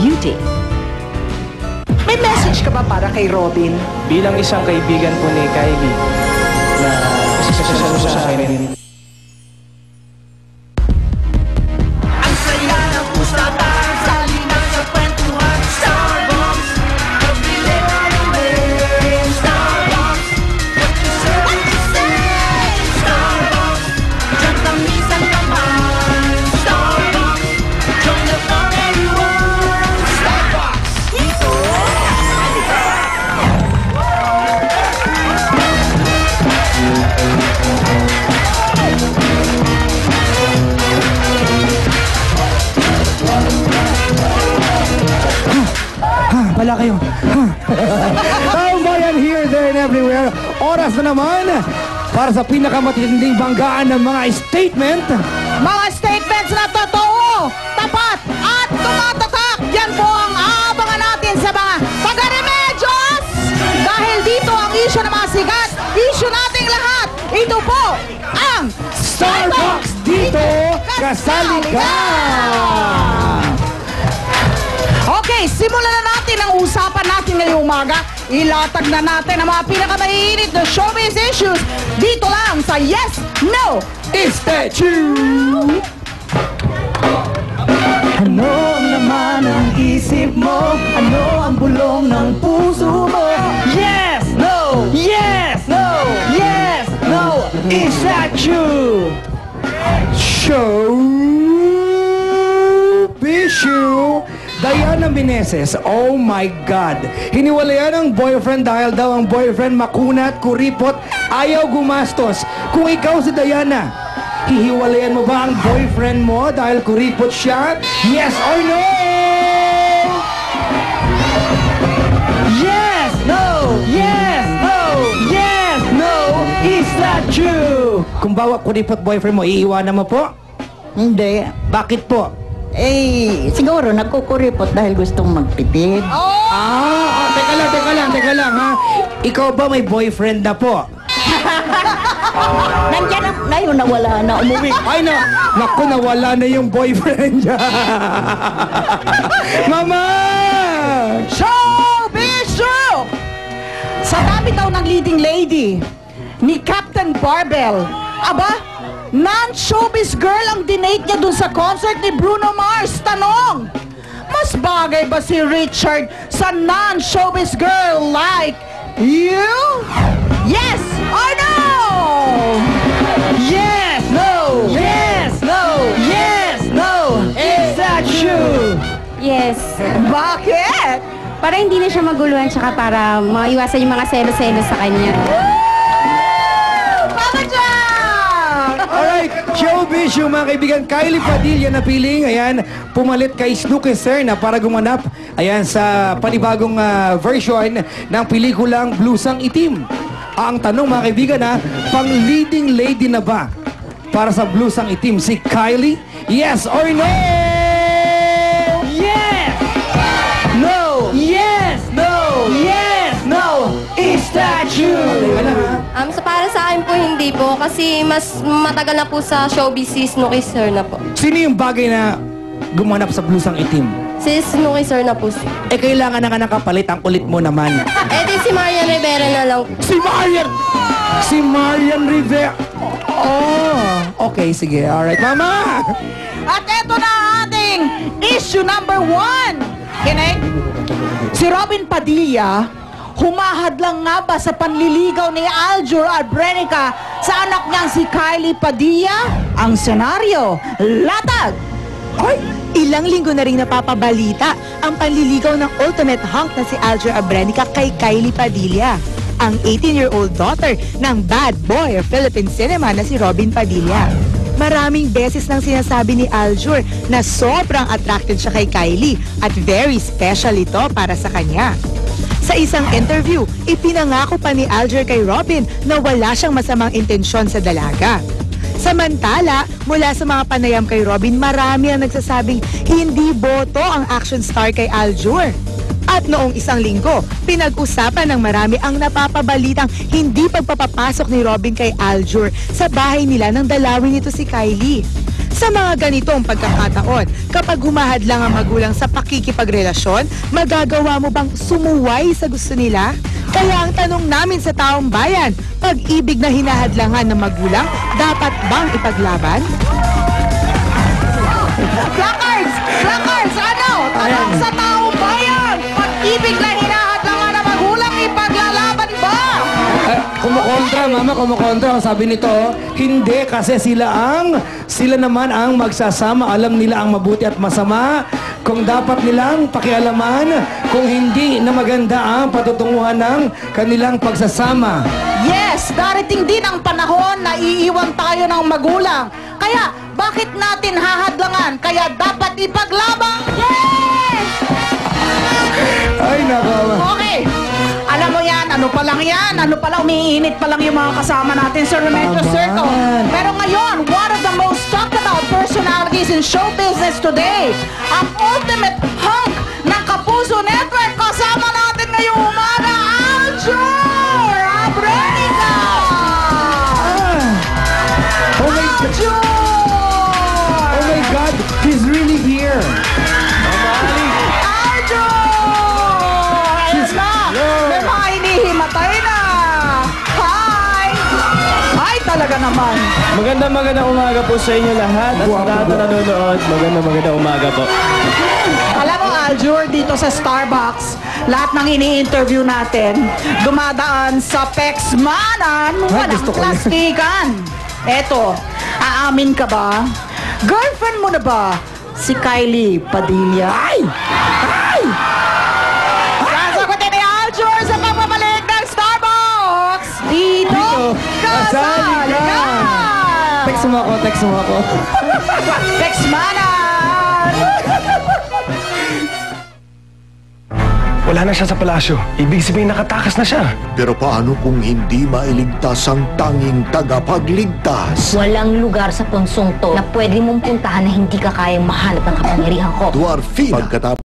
beauty. May message ka ba para kay Robin? Bilang isang kaibigan po ni Kylie na isa sa akin. Ang saya ng usapan, salinan sa kwentuhan. Starbucks, pabili ka namin. Starbucks, what you say? Starbucks, dyan tamisan naman. Starbucks, join the fun everyone. Starbucks, dito. Wala kayo. Bayan here, there, and everywhere. Oras na naman para sa pinakamatinding banggaan ng mga statement. Mga statements na totoo, tapat, at tumatatak. Yan po ang aabangan natin sa mga taga-remedios. Dahil dito ang issue ng mga sigat, issue nating lahat. Ito po ang Starbucks dito, kasali ka! Okay, simulan na natin ang usapan natin ngayong umaga. Ilatag na natin ang mga pinakamainit na showbiz issues dito lang sa Yes, No, Is that true? Ano naman ang isip mo? Ano ang bulong ng puso mo? Yes! No! Yes! No! Yes! No! Is that true? Showbiz! Diana Meneses, oh my God! Hiniwalayan ang boyfriend dahil daw ang boyfriend makunat, kuripot, ayaw gumastos. Kung ikaw si Diana, hihiwalayan mo ba ang boyfriend mo dahil kuripot siya? Yes or no? Yes! No! Yes! No! Yes! No! Is that true? Kung bawa kuripot boyfriend mo, iiwanan mo po? Hindi. Bakit po? Eh, siguro nagkukuripot dahil gustong magtipid. Teka lang, ha? Ikaw ba may boyfriend na po? Nandiyan na, ngayon nawala na, umuwi. Ay na, naku, nawala na yung boyfriend niya. Mama! Showbiz show! Sa dami daw ng leading lady ni Captain Barbell, aba, non-showbiz girl ang dinate niya dun sa concert ni Bruno Mars. Tanong, mas bagay ba si Richard sa non-showbiz girl like you? Yes or no? Yes! No! Yes! No! Yes! No! Is that true? Yes. Bakit? Para hindi na siya maguluhan, tsaka para maiwasan yung mga selos-selos sa kanya. Papa Jack! Alright, showbiz yung mga kaibigan. Kylie Padilla na piling, ayan, pumalit kay Snooki Serna para gumanap, ayan, sa panibagong version ng pelikulang Blusang Itim. Ang tanong mga kaibigan pang leading lady na ba para sa Blusang Itim si Kylie? Yes or no? Yes! No! Yes! No! Yes! No! Is that true? So para sa akin po hindi po kasi mas matagal na po sa showbiz si Snooki Sir na po. Sino yung bagay na gumanap sa Blusang Itim? Si Snooki Sir na po. Eh, kailangan na ka nakapalit. Ang kulit mo naman. Di si Marian Rivera na lang. Si Marian! Si Marian Rivera. Oh, okay, sige. Alright, Mama! At eto na ang ating issue number 1. Kinig? Si Robin Padilla, humahad lang nga ba sa panliligaw ni Aljur Albrenica sa anak niyang si Kylie Padilla? Ang senaryo, latag! Ay, ilang linggo na rin napapabalita ang panliligaw ng ultimate hunk na si Aljur Albrenica kay Kylie Padilla, ang 18-year-old daughter ng bad boy of Philippine cinema na si Robin Padilla. Maraming beses nang sinasabi ni Aljur na sobrang attracted siya kay Kylie at very special ito para sa kanya. Sa isang interview, ipinangako pa ni Aljur kay Robin na wala siyang masamang intensyon sa dalaga. Samantala, mula sa mga panayam kay Robin, marami ang nagsasabing hindi boto ang action star kay Aljur. At noong isang linggo, pinag-usapan ng marami ang napapabalitang hindi pagpapapasok ni Robin kay Aljur sa bahay nila nang dalawin nito si Kylie. Sa mga ganitong pagkakataon, kapag humahadlang ang magulang sa pakikipagrelasyon, magagawa mo bang sumuway sa gusto nila? Kaya ang tanong namin sa taong bayan, pag-ibig na hinahadlangan ng magulang, dapat bang ipaglaban? Placards! Placards! Ano? Tanong sa taong bayan! Pag-ibig na hinahadlangan ng magulang, ipaglalaban ba? Kumukontra, mama, kumukontra. Ang sabi nito, hindi kasi sila naman ang magsasama. Alam nila ang mabuti at masama. Kung dapat nilang pakialaman, kung hindi na maganda ang patutunguhan ng kanilang pagsasama. Yes, darating din ang panahon na iiwan tayo ng magulang. Kaya, bakit natin hahadlangan? Kaya dapat ipaglaban. Yes! Ay, nako. Okay. Alam mo yan, ano pa lang yan? Ano pa lang, umiinit pa lang yung mga kasama natin sa Remedios Aman. Circle. Pero ngayon, one of the most talked about personalities in show business today, ang ultimate hunk ng Kapuso Network. Kasama natin ngayong umaga, Aljur Abrenica! Oh my God. Aljur! Oh my God, he's really here. Aljur! Ayun na! May mga hinihimatay na! Hi! Hi talaga naman! Magandang umaga po sa inyo lahat at sa lahat na nanonood. Magandang umaga po. Alam mo, Aljur, dito sa Starbucks, lahat ng ini-interview natin, dumadaan sa Pexmanan, walang gusto ko yan. plastikan. Eto, aamin ka ba? Girlfriend mo na ba si Kylie Padilla? Ay! Ay! Sasagutin ni Aljur sa pagbabalik ng Starbucks! Dito, kasali ka! Text mo ako. Pexmanan! Wala na siya sa palasyo. Ibig sabihin nakatakas na siya. Pero paano kung hindi mailigtas ang tanging tagapagligtas? Walang lugar sa punsong to na pwede mong puntahan na hindi ka kayang mahanap ng kapangyarihan ko. Dwarfina. Pagkatapos